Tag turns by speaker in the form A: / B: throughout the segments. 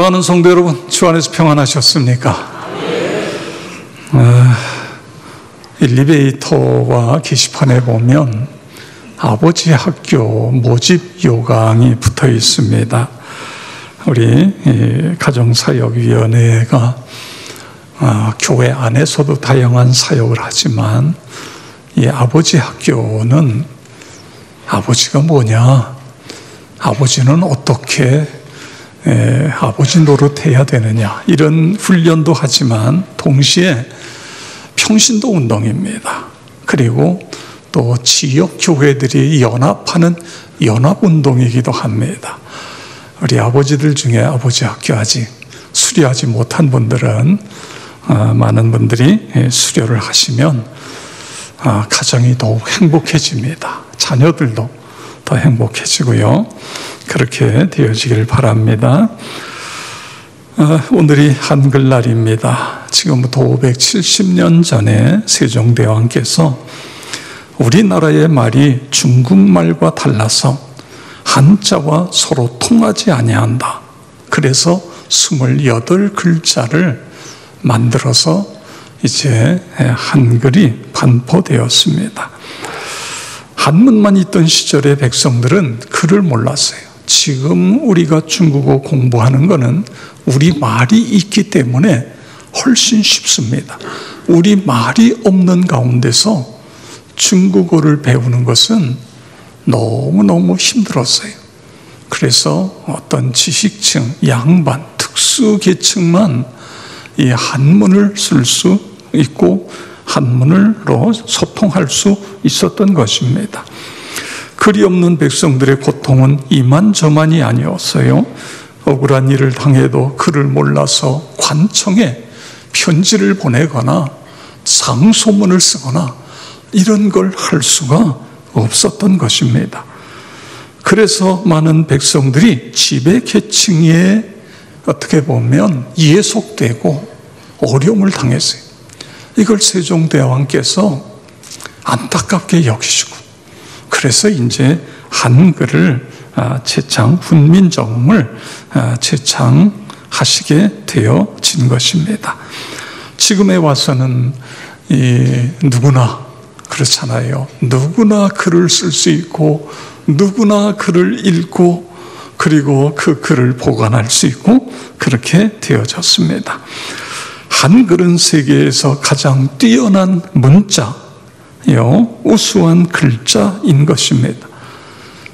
A: 사랑하는 성도 여러분, 주 안에서 평안하셨습니까? 엘리베이터와 게시판에 보면 아버지 학교 모집 요강이 붙어 있습니다. 우리 가정사역위원회가 교회 안에서도 다양한 사역을 하지만 이 아버지 학교는 아버지가 뭐냐, 아버지는 어떻게 아버지 노릇해야 되느냐, 이런 훈련도 하지만 동시에 평신도 운동입니다. 그리고 또 지역 교회들이 연합하는 연합운동이기도 합니다. 우리 아버지들 중에 아버지 학교 아직 수료하지 못한 분들은 많은 분들이 수료를 하시면 가정이 더욱 행복해집니다. 자녀들도 더 행복해지고요. 그렇게 되어지길 바랍니다. 오늘이 한글날입니다. 지금부터 570년 전에 세종대왕께서 우리나라의 말이 중국말과 달라서 한자와 서로 통하지 아니한다. 그래서 28글자를 만들어서 이제 한글이 반포되었습니다. 한문만 있던 시절의 백성들은 글을 몰랐어요. 지금 우리가 중국어 공부하는 것은 우리 말이 있기 때문에 훨씬 쉽습니다. 우리 말이 없는 가운데서 중국어를 배우는 것은 너무너무 힘들었어요. 그래서 어떤 지식층, 양반, 특수계층만 이 한문을 쓸 수 있고 한문으로 소통할 수 있었던 것입니다. 글이 없는 백성들의 고통은 이만저만이 아니었어요. 억울한 일을 당해도 글을 몰라서 관청에 편지를 보내거나 상소문을 쓰거나 이런 걸 할 수가 없었던 것입니다. 그래서 많은 백성들이 지배계층에 어떻게 보면 예속되고 어려움을 당했어요. 이걸 세종대왕께서 안타깝게 여기시고, 그래서 이제 한글을 훈민정음을 제창하시게 되어진 것입니다. 지금에 와서는 누구나 그렇잖아요. 누구나 글을 쓸 수 있고 누구나 글을 읽고 그리고 그 글을 보관할 수 있고 그렇게 되어졌습니다. 한글은 세계에서 가장 뛰어난 문자요, 우수한 글자인 것입니다.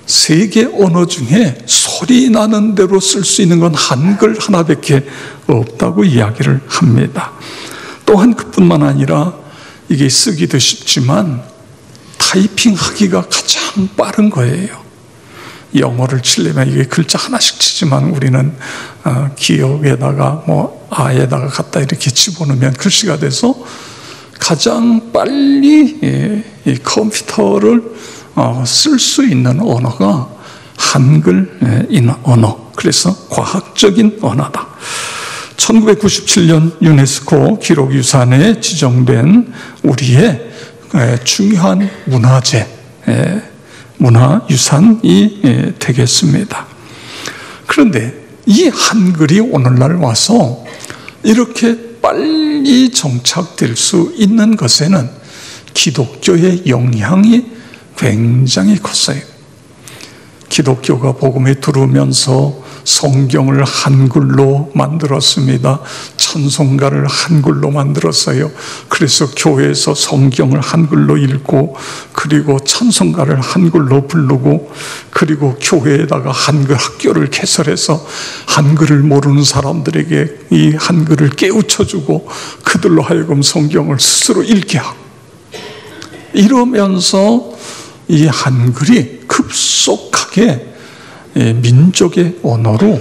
A: 세계 언어 중에 소리 나는 대로 쓸 수 있는 건 한글 하나밖에 없다고 이야기를 합니다. 또한 그뿐만 아니라 이게 쓰기도 쉽지만 타이핑하기가 가장 빠른 거예요. 영어를 치려면 이게 글자 하나씩 치지만 우리는 기역에다가 아에다가 갖다 이렇게 집어넣으면 글씨가 돼서 가장 빨리 이 컴퓨터를 쓸 수 있는 언어가 한글인 언어, 그래서 과학적인 언어다. 1997년 유네스코 기록유산에 지정된 우리의 중요한 문화재, 문화유산이 되겠습니다. 그런데 이 한글이 오늘날 와서 이렇게 빨리 정착될 수 있는 것에는 기독교의 영향이 굉장히 컸어요. 기독교가 복음에 들어오면서 성경을 한글로 만들었습니다. 찬송가를 한글로 만들었어요. 그래서 교회에서 성경을 한글로 읽고 그리고 찬송가를 한글로 부르고 그리고 교회에다가 한글 학교를 개설해서 한글을 모르는 사람들에게 이 한글을 깨우쳐주고 그들로 하여금 성경을 스스로 읽게 하고, 이러면서 이 한글이 급속하게 민족의 언어로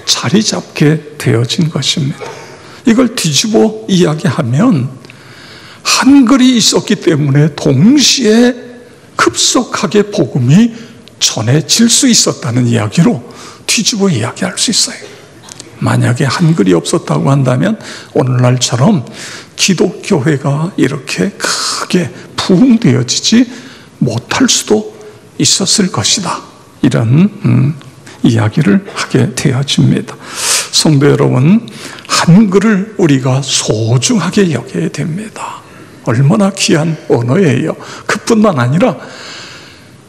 A: 자리 잡게 되어진 것입니다. 이걸 뒤집어 이야기하면 한글이 있었기 때문에 동시에 급속하게 복음이 전해질 수 있었다는 이야기로 뒤집어 이야기할 수 있어요. 만약에 한글이 없었다고 한다면 오늘날처럼 기독교회가 이렇게 크게 부흥되어지지 못할 수도 있었을 것이다. 이런 이야기를 하게 되어집니다. 성도 여러분, 한글을 우리가 소중하게 여겨야 됩니다. 얼마나 귀한 언어예요. 그뿐만 아니라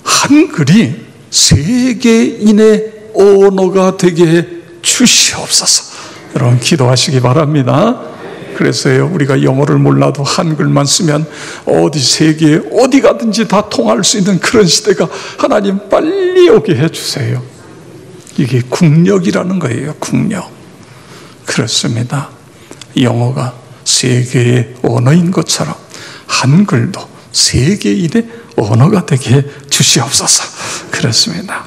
A: 한글이 세계인의 언어가 되게 주시옵소서. 여러분 기도하시기 바랍니다. 그래서요, 우리가 영어를 몰라도 한글만 쓰면 어디 세계에 어디 가든지 다 통할 수 있는 그런 시대가 하나님 빨리 오게 해주세요. 이게 국력이라는 거예요. 국력. 그렇습니다. 영어가 세계의 언어인 것처럼 한글도 세계인의 언어가 되게 주시옵소서. 그렇습니다.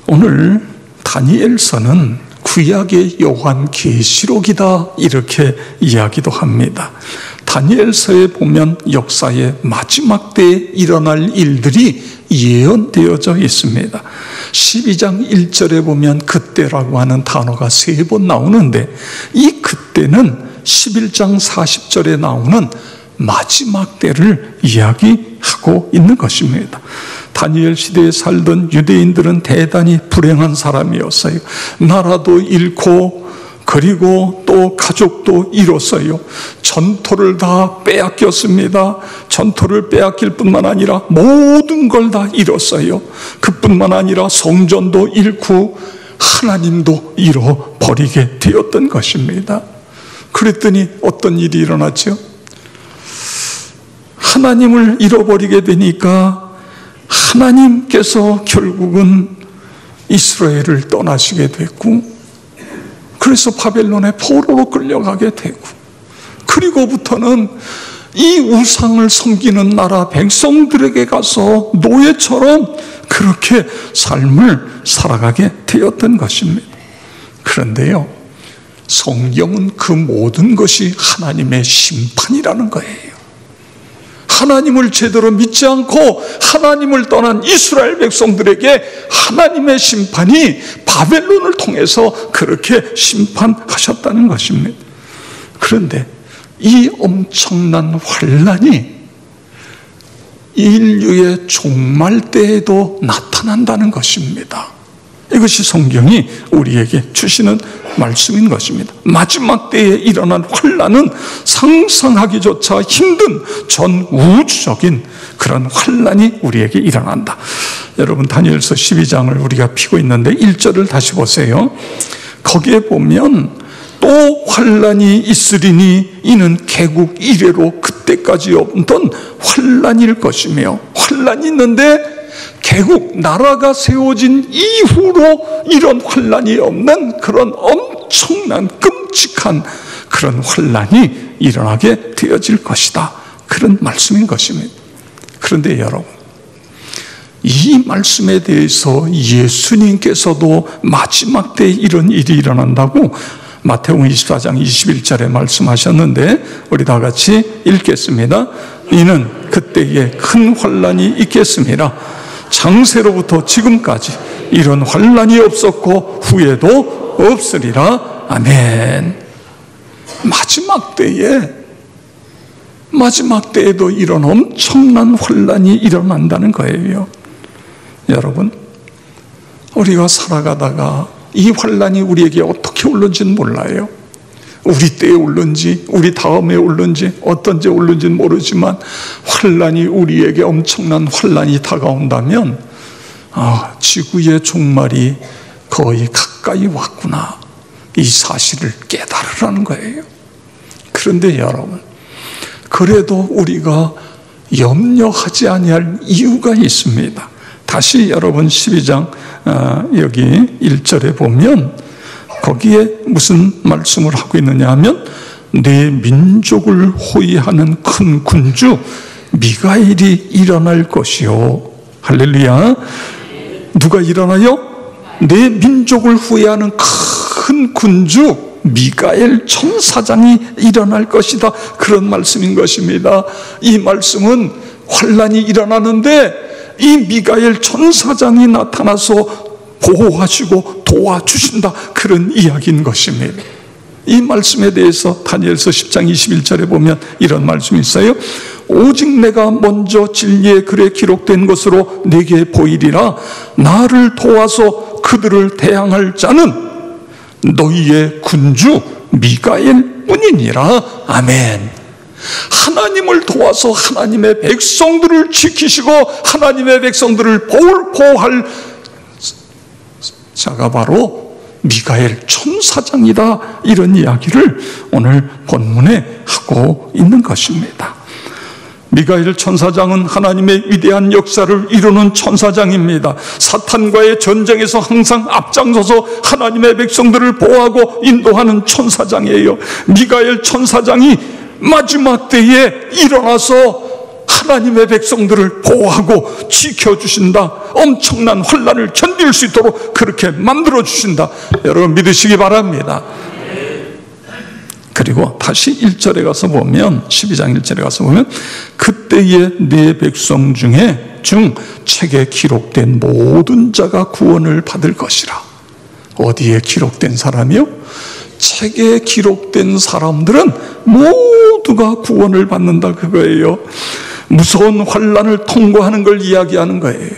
A: 오늘 다니엘서는 구약의 요한계시록이다 이렇게 이야기도 합니다. 다니엘서에 보면 역사의 마지막 때에 일어날 일들이 예언되어져 있습니다. 12장 1절에 보면 그때라고 하는 단어가 3번 나오는데, 이 그때는 11장 40절에 나오는 마지막 때를 이야기하고 있는 것입니다. 다니엘 시대에 살던 유대인들은 대단히 불행한 사람이었어요. 나라도 잃고 그리고 또 가족도 잃었어요. 전토를 다 빼앗겼습니다. 전토를 빼앗길 뿐만 아니라 모든 걸 다 잃었어요. 그뿐만 아니라 성전도 잃고 하나님도 잃어버리게 되었던 것입니다. 그랬더니 어떤 일이 일어났죠? 하나님을 잃어버리게 되니까 하나님께서 결국은 이스라엘을 떠나시게 됐고, 그래서 바벨론의 포로로 끌려가게 되고, 그리고부터는 이 우상을 섬기는 나라 백성들에게 가서 노예처럼 그렇게 삶을 살아가게 되었던 것입니다. 그런데요, 성경은 그 모든 것이 하나님의 심판이라는 거예요. 하나님을 제대로 믿지 않고 하나님을 떠난 이스라엘 백성들에게 하나님의 심판이 바벨론을 통해서 그렇게 심판하셨다는 것입니다. 그런데 이 엄청난 환란이 인류의 종말 때에도 나타난다는 것입니다. 이것이 성경이 우리에게 주시는 말씀인 것입니다. 마지막 때에 일어난 환란은 상상하기조차 힘든 전 우주적인 그런 환란이 우리에게 일어난다. 여러분 다니엘서 12장을 우리가 피고 있는데 1절을 다시 보세요. 거기에 보면 또 환란이 있으리니 이는 개국 이래로 그때까지 없던 환란일 것이며, 환란이 있는데 개국 나라가 세워진 이후로 이런 환란이 없는 그런 엄청난 끔찍한 그런 환란이 일어나게 되어질 것이다. 그런 말씀인 것입니다. 그런데 여러분, 이 말씀에 대해서 예수님께서도 마지막 때에 이런 일이 일어난다고 마태복음 24장 21절에 말씀하셨는데, 우리 다 같이 읽겠습니다. 이는 그때에 큰 환란이 있겠습니다. 창세로부터 지금까지 이런 환란이 없었고 후에도 없으리라. 아멘. 마지막 때에도 이런 엄청난 환란이 일어난다는 거예요. 여러분, 우리가 살아가다가 이 환란이 우리에게 어떻게 올는지는 몰라요. 우리 때에 올는지 우리 다음에 올는지 어떤지 올는지는 모르지만, 환란이 우리에게 엄청난 환란이 다가온다면 지구의 종말이 거의 가까이 왔구나, 이 사실을 깨달으라는 거예요. 그런데 여러분, 그래도 우리가 염려하지 아니할 이유가 있습니다. 다시 여러분 12장 여기 1절에 보면 거기에 무슨 말씀을 하고 있느냐 하면, 내 민족을 호위하는 큰 군주 미가엘이 일어날 것이요. 할렐루야. 누가 일어나요? 내 민족을 호위하는 큰 군주 미가엘 천사장이 일어날 것이다. 그런 말씀인 것입니다. 이 말씀은 환란이 일어나는데 이 미가엘 천사장이 나타나서 보호하시고 도와주신다, 그런 이야기인 것입니다. 이 말씀에 대해서 다니엘서 10장 21절에 보면 이런 말씀이 있어요. 오직 내가 먼저 진리의 글에 기록된 것으로 내게 보이리라. 나를 도와서 그들을 대항할 자는 너희의 군주 미가엘 뿐이니라. 아멘. 하나님을 도와서 하나님의 백성들을 지키시고 하나님의 백성들을 보호할 자가 바로 미가엘 천사장이다. 이런 이야기를 오늘 본문에 하고 있는 것입니다. 미가엘 천사장은 하나님의 위대한 역사를 이루는 천사장입니다. 사탄과의 전쟁에서 항상 앞장서서 하나님의 백성들을 보호하고 인도하는 천사장이에요. 미가엘 천사장이 마지막 때에 일어나서 하나님의 백성들을 보호하고 지켜주신다. 엄청난 환난을 견딜 수 있도록 그렇게 만들어주신다. 여러분 믿으시기 바랍니다. 그리고 다시 1절에 가서 보면, 12장 1절에 가서 보면, 그때에 네 백성 중 책에 기록된 모든 자가 구원을 받을 것이라. 어디에 기록된 사람이요? 책에 기록된 사람들은 모두가 구원을 받는다, 그거예요. 무서운 환난을 통과하는 걸 이야기하는 거예요.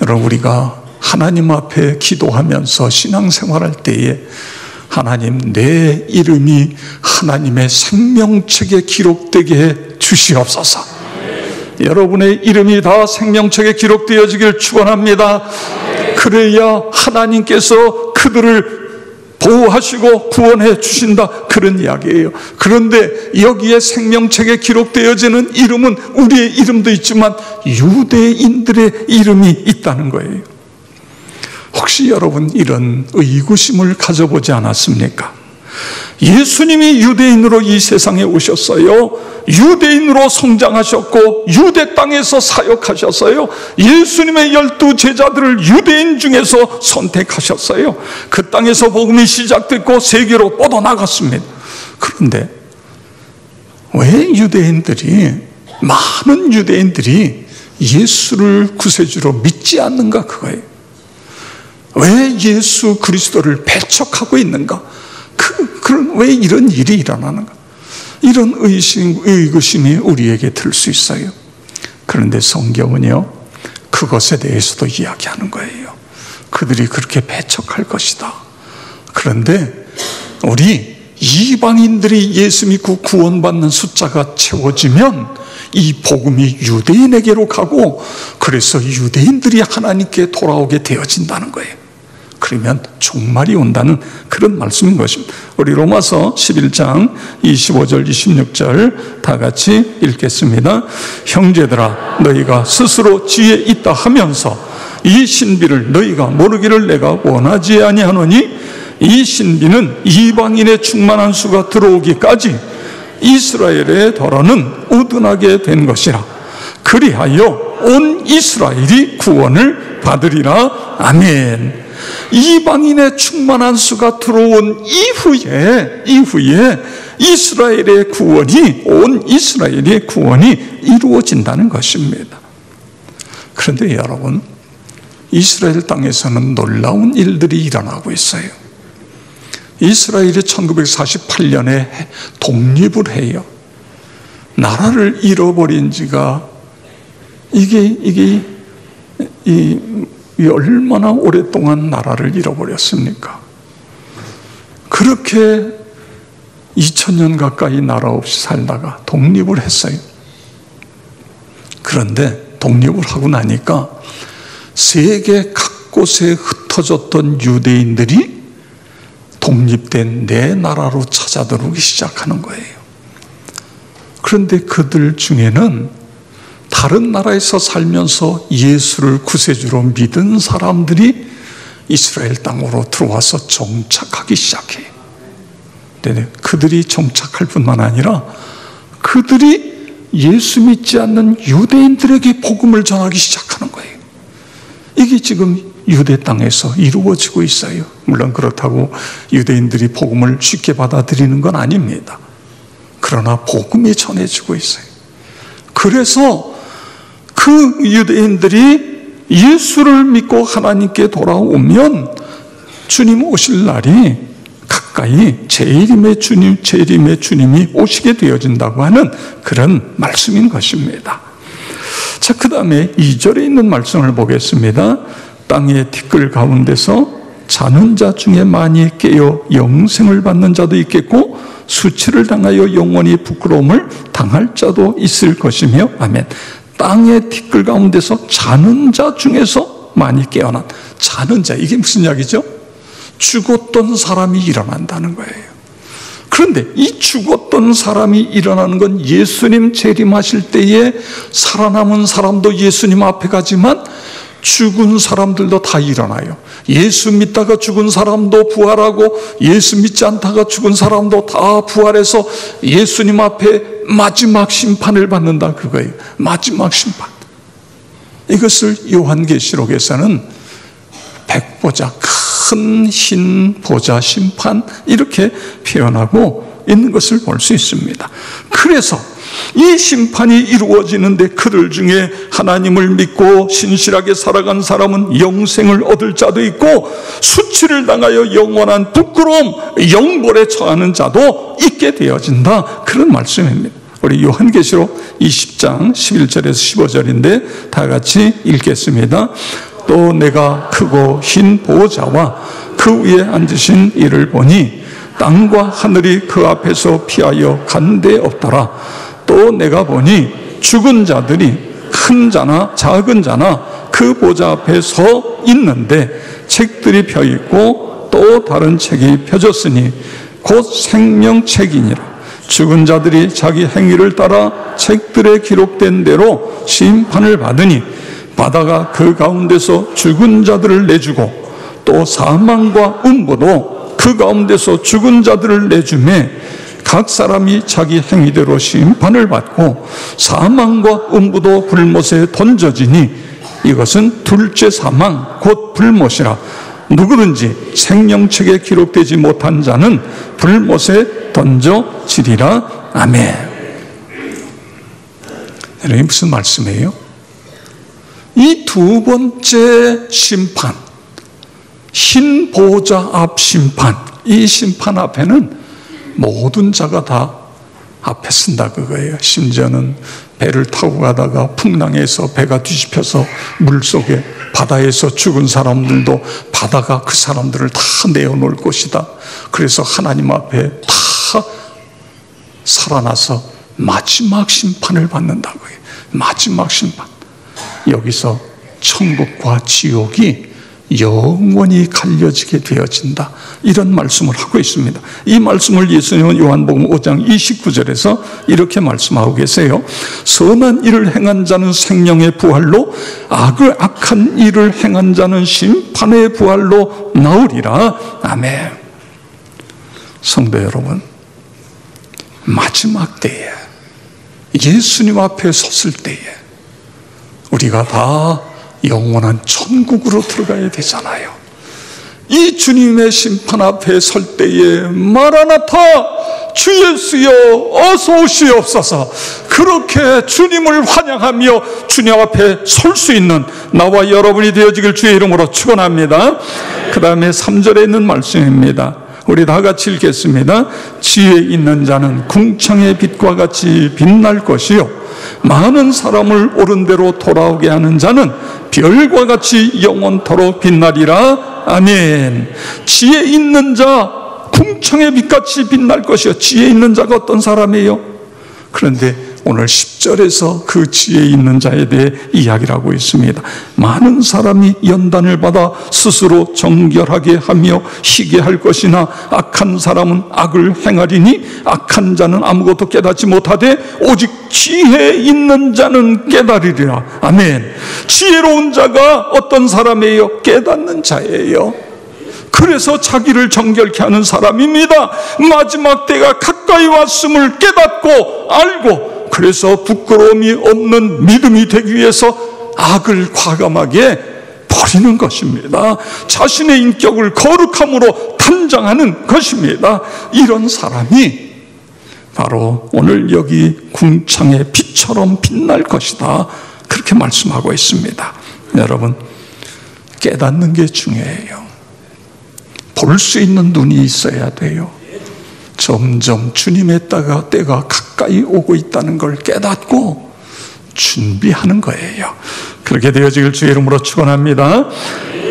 A: 여러분, 우리가 하나님 앞에 기도하면서 신앙생활할 때에 하나님, 내 이름이 하나님의 생명책에 기록되게 해 주시옵소서. 여러분의 이름이 다 생명책에 기록되어지길 축원합니다. 그래야 하나님께서 그들을 보호하시고 구원해 주신다, 그런 이야기예요. 그런데 여기에 생명책에 기록되어지는 이름은 우리의 이름도 있지만 유대인들의 이름이 있다는 거예요. 혹시 여러분 이런 의구심을 가져보지 않았습니까? 예수님이 유대인으로 이 세상에 오셨어요. 유대인으로 성장하셨고 유대 땅에서 사역하셨어요. 예수님의 12 제자들을 유대인 중에서 선택하셨어요. 그 땅에서 복음이 시작됐고 세계로 뻗어나갔습니다. 그런데 왜 많은 유대인들이 예수를 구세주로 믿지 않는가, 그거예요. 왜 예수 그리스도를 배척하고 있는가? 왜 이런 일이 일어나는가? 이런 의구심이 우리에게 들 수 있어요. 그런데 성경은요, 그것에 대해서도 이야기하는 거예요. 그들이 그렇게 배척할 것이다. 그런데 우리 이방인들이 예수 믿고 구원받는 숫자가 채워지면 이 복음이 유대인에게로 가고, 그래서 유대인들이 하나님께 돌아오게 되어진다는 거예요. 그러면 종말이 온다는 그런 말씀인 것입니다. 우리 로마서 11장 25절 26절 다 같이 읽겠습니다. 형제들아, 너희가 스스로 지혜 있다 하면서 이 신비를 너희가 모르기를 내가 원하지 아니하노니, 이 신비는 이방인의 충만한 수가 들어오기까지 이스라엘의 덜어는 우둔하게 된 것이라. 그리하여 온 이스라엘이 구원을 받으리라. 아멘. 이방인의 충만한 수가 들어온 이후에 이스라엘의 구원이, 온 이스라엘의 구원이 이루어진다는 것입니다. 그런데 여러분, 이스라엘 땅에서는 놀라운 일들이 일어나고 있어요. 이스라엘이 1948년에 독립을 해요. 나라를 잃어버린 지가 이게 얼마나 오랫동안 나라를 잃어버렸습니까? 그렇게 2000년 가까이 나라 없이 살다가 독립을 했어요. 그런데 독립을 하고 나니까 세계 각곳에 흩어졌던 유대인들이 독립된 내 나라로 찾아들어오기 시작하는 거예요. 그런데 그들 중에는 다른 나라에서 살면서 예수를 구세주로 믿은 사람들이 이스라엘 땅으로 들어와서 정착하기 시작해요. 그들이 정착할 뿐만 아니라 그들이 예수 믿지 않는 유대인들에게 복음을 전하기 시작하는 거예요. 이게 지금 유대 땅에서 이루어지고 있어요. 물론 그렇다고 유대인들이 복음을 쉽게 받아들이는 건 아닙니다. 그러나 복음이 전해지고 있어요. 그래서 그 유대인들이 예수를 믿고 하나님께 돌아오면 주님 오실 날이 가까이 재림의 주님이 오시게 되어진다고 하는 그런 말씀인 것입니다. 자, 그 다음에 2절에 있는 말씀을 보겠습니다. 땅의 티끌 가운데서 자는 자 중에 많이 깨어 영생을 받는 자도 있겠고 수치를 당하여 영원히 부끄러움을 당할 자도 있을 것이며. 아멘. 땅의 티끌 가운데서 자는 자 중에서 많이 깨어난 자는 자, 이게 무슨 이야기죠? 죽었던 사람이 일어난다는 거예요. 그런데 이 죽었던 사람이 일어나는 건 예수님 재림하실 때에 살아남은 사람도 예수님 앞에 가지만 죽은 사람들도 다 일어나요. 예수 믿다가 죽은 사람도 부활하고 예수 믿지 않다가 죽은 사람도 다 부활해서 예수님 앞에 마지막 심판을 받는다, 그거예요. 마지막 심판. 이것을 요한계시록에서는 백보자, 큰 흰 보자 심판, 이렇게 표현하고 있는 것을 볼 수 있습니다. 그래서 이 심판이 이루어지는데 그들 중에 하나님을 믿고 신실하게 살아간 사람은 영생을 얻을 자도 있고 수치를 당하여 영원한 부끄러움, 영벌에 처하는 자도 있게 되어진다, 그런 말씀입니다. 우리 요한계시록 20장 11절에서 15절인데 다 같이 읽겠습니다. 또 내가 크고 흰 보좌와 그 위에 앉으신 이를 보니 땅과 하늘이 그 앞에서 피하여 간 데 없더라. 또 내가 보니 죽은 자들이 큰 자나 작은 자나 그 보좌 앞에 서 있는데 책들이 펴 있고 또 다른 책이 펴졌으니 곧 생명책이니라. 죽은 자들이 자기 행위를 따라 책들에 기록된 대로 심판을 받으니 바다가 그 가운데서 죽은 자들을 내주고 또 사망과 음부도 그 가운데서 죽은 자들을 내주매 각 사람이 자기 행위대로 심판을 받고 사망과 음부도 불못에 던져지니 이것은 둘째 사망 곧 불못이라. 누구든지 생명책에 기록되지 못한 자는 불못에 던져지리라. 아멘. 여러분, 무슨 말씀이에요? 이 두 번째 심판, 흰 보좌 앞 심판, 이 심판 앞에는 모든 자가 다 앞에 쓴다, 그거예요. 심지어는 배를 타고 가다가 풍랑에서 배가 뒤집혀서 물속에 바다에서 죽은 사람들도 바다가 그 사람들을 다 내어놓을 것이다. 그래서 하나님 앞에 다 살아나서 마지막 심판을 받는다고요. 마지막 심판. 여기서 천국과 지옥이 영원히 갈려지게 되어진다, 이런 말씀을 하고 있습니다. 이 말씀을 예수님은 요한복음 5장 29절에서 이렇게 말씀하고 계세요. 선한 일을 행한 자는 생명의 부활로 악한 일을 행한 자는 심판의 부활로 나오리라. 아멘. 성도 여러분, 마지막 때에 예수님 앞에 섰을 때에 우리가 다 영원한 천국으로 들어가야 되잖아요. 이 주님의 심판 앞에 설 때에 마라나타, 주 예수여 어서 오시옵소서, 그렇게 주님을 환영하며 주님 앞에 설 수 있는 나와 여러분이 되어지길 주의 이름으로 축원합니다. 그 다음에 3절에 있는 말씀입니다. 우리 다 같이 읽겠습니다. 지혜 있는 자는 궁창의 빛과 같이 빛날 것이요 많은 사람을 옳은 대로 돌아오게 하는 자는 별과 같이 영원토록 빛나리라. 아멘. 지혜 있는 자, 궁창의 빛같이 빛날 것이요. 지혜 있는 자가 어떤 사람이에요? 그런데 오늘 10절에서 그 지혜 있는 자에 대해 이야기를 하고 있습니다. 많은 사람이 연단을 받아 스스로 정결하게 하며 희게 할 것이나 악한 사람은 악을 행하리니 악한 자는 아무것도 깨닫지 못하되 오직 지혜 있는 자는 깨달으리라. 아멘. 지혜로운 자가 어떤 사람이에요? 깨닫는 자예요. 그래서 자기를 정결케 하는 사람입니다. 마지막 때가 가까이 왔음을 깨닫고 알고, 그래서 부끄러움이 없는 믿음이 되기 위해서 악을 과감하게 버리는 것입니다. 자신의 인격을 거룩함으로 단장하는 것입니다. 이런 사람이 바로 오늘 여기 궁창의 빛처럼 빛날 것이다, 그렇게 말씀하고 있습니다. 여러분, 깨닫는 게 중요해요. 볼 수 있는 눈이 있어야 돼요. 점점 주님의 때가 가까이 오고 있다는 걸 깨닫고 준비하는 거예요. 그렇게 되어지길 주의 이름으로 축원합니다.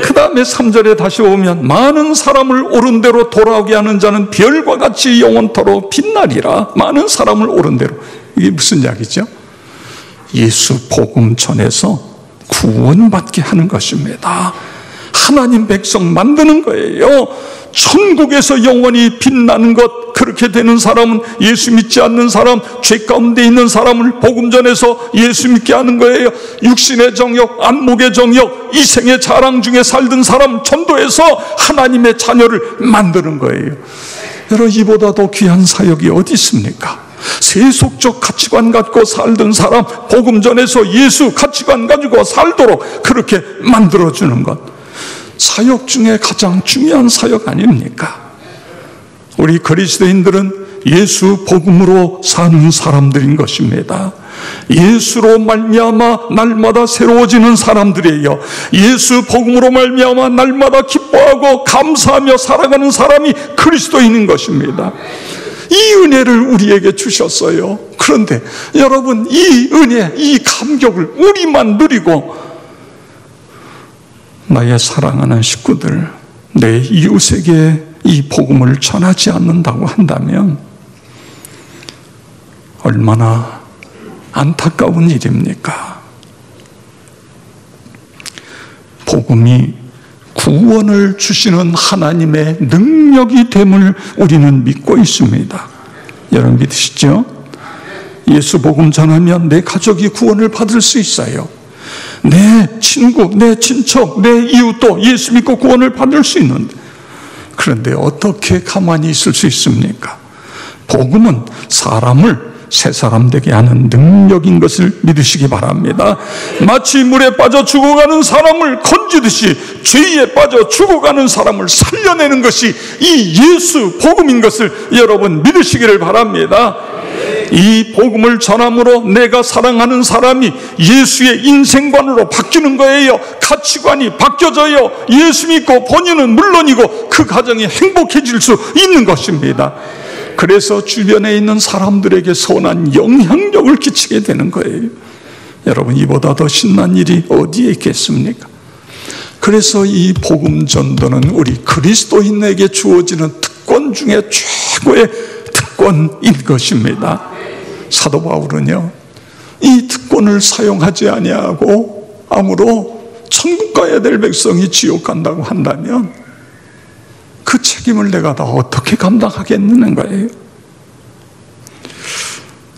A: 그 다음에 3절에 다시 오면 많은 사람을 옳은 대로 돌아오게 하는 자는 별과 같이 영원토록 빛나리라. 많은 사람을 옳은 대로. 이게 무슨 이야기죠? 예수 복음 전해서 구원받게 하는 것입니다. 하나님 백성 만드는 거예요. 천국에서 영원히 빛나는 것, 그렇게 되는 사람은 예수 믿지 않는 사람, 죄 가운데 있는 사람을 복음 전해서 예수 믿게 하는 거예요. 육신의 정욕, 안목의 정욕, 이생의 자랑 중에 살던 사람 전도해서 하나님의 자녀를 만드는 거예요. 여러분, 이보다 더 귀한 사역이 어디 있습니까? 세속적 가치관 갖고 살던 사람 복음 전해서 예수 가치관 가지고 살도록 그렇게 만들어주는 것, 사역 중에 가장 중요한 사역 아닙니까? 우리 그리스도인들은 예수 복음으로 사는 사람들인 것입니다. 예수로 말미암아 날마다 새로워지는 사람들이에요. 예수 복음으로 말미암아 날마다 기뻐하고 감사하며 살아가는 사람이 그리스도인인 것입니다. 이 은혜를 우리에게 주셨어요. 그런데 여러분, 이 은혜, 이 감격을 우리만 누리고 나의 사랑하는 식구들, 내 이웃에게 이 복음을 전하지 않는다고 한다면 얼마나 안타까운 일입니까? 복음이 구원을 주시는 하나님의 능력이 됨을 우리는 믿고 있습니다. 여러분 믿으시죠? 예수 복음 전하면 내 가족이 구원을 받을 수 있어요. 내 친구, 내 친척, 내 이웃도 예수 믿고 구원을 받을 수 있는데, 그런데 어떻게 가만히 있을 수 있습니까? 복음은 사람을 새 사람 되게 하는 능력인 것을 믿으시기 바랍니다. 마치 물에 빠져 죽어가는 사람을 건지듯이 죄에 빠져 죽어가는 사람을 살려내는 것이 이 예수 복음인 것을 여러분 믿으시기를 바랍니다. 이 복음을 전함으로 내가 사랑하는 사람이 예수의 인생관으로 바뀌는 거예요. 가치관이 바뀌어져요. 예수 믿고 본인은 물론이고 그 가정이 행복해질 수 있는 것입니다. 그래서 주변에 있는 사람들에게 선한 영향력을 끼치게 되는 거예요. 여러분, 이보다 더 신난 일이 어디에 있겠습니까? 그래서 이 복음 전도는 우리 그리스도인에게 주어지는 특권 중에 최고의 특권인 것입니다. 사도 바울은요, 이 특권을 사용하지 아니하고 아무로 천국 가야 될 백성이 지옥 간다고 한다면 그 책임을 내가 다 어떻게 감당하겠는 거예요?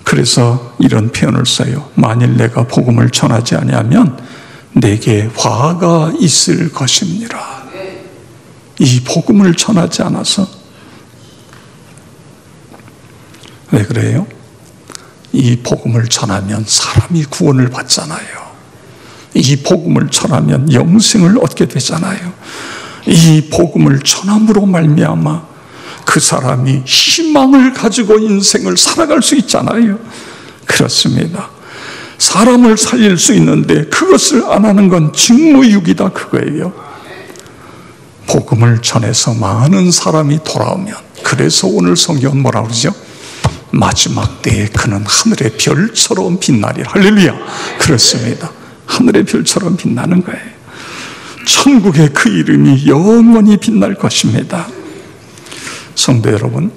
A: 그래서 이런 표현을 써요. 만일 내가 복음을 전하지 아니하면 내게 화가 있을 것입니다. 이 복음을 전하지 않아서. 왜 그래요? 이 복음을 전하면 사람이 구원을 받잖아요. 이 복음을 전하면 영생을 얻게 되잖아요. 이 복음을 전함으로 말미암아 그 사람이 희망을 가지고 인생을 살아갈 수 있잖아요. 그렇습니다. 사람을 살릴 수 있는데 그것을 안 하는 건 직무유기다, 그거예요. 복음을 전해서 많은 사람이 돌아오면, 그래서 오늘 성경은 뭐라고 그러죠? 마지막 때에 그는 하늘의 별처럼 빛나리라. 할렐루야. 그렇습니다. 하늘의 별처럼 빛나는 거예요. 천국의 그 이름이 영원히 빛날 것입니다. 성도 여러분,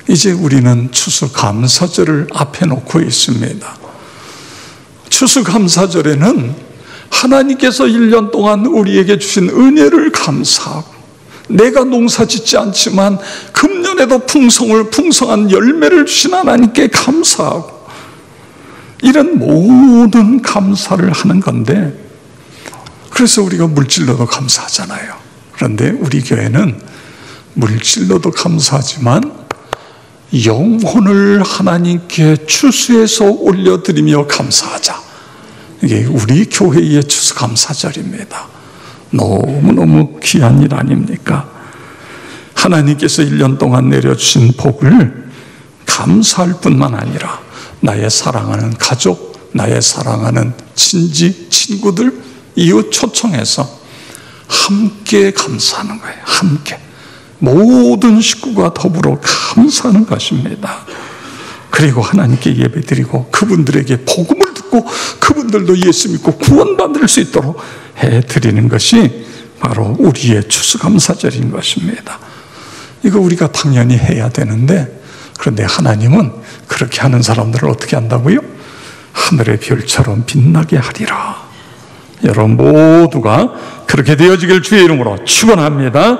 A: 이제 우리는 추수감사절을 앞에 놓고 있습니다. 추수감사절에는 하나님께서 1년 동안 우리에게 주신 은혜를 감사하고, 내가 농사 짓지 않지만 금년에도 풍성한 열매를 주신 하나님께 감사하고, 이런 모든 감사를 하는 건데, 그래서 우리가 물질로도 감사하잖아요. 그런데 우리 교회는 물질로도 감사하지만 영혼을 하나님께 추수해서 올려드리며 감사하자. 이게 우리 교회의 추수감사절입니다. 너무너무 귀한 일 아닙니까? 하나님께서 1년 동안 내려주신 복을 감사할 뿐만 아니라 나의 사랑하는 가족, 나의 사랑하는 친구들, 이웃 초청해서 함께 감사하는 거예요. 함께. 모든 식구가 더불어 감사하는 것입니다. 그리고 하나님께 예배드리고 그분들에게 복음을 듣고 갖고 그분들도 예수 믿고 구원받을 수 있도록 해드리는 것이 바로 우리의 추수감사절인 것입니다. 이거 우리가 당연히 해야 되는데, 그런데 하나님은 그렇게 하는 사람들을 어떻게 한다고요? 하늘의 별처럼 빛나게 하리라. 여러분 모두가 그렇게 되어지길 주의 이름으로 축원합니다.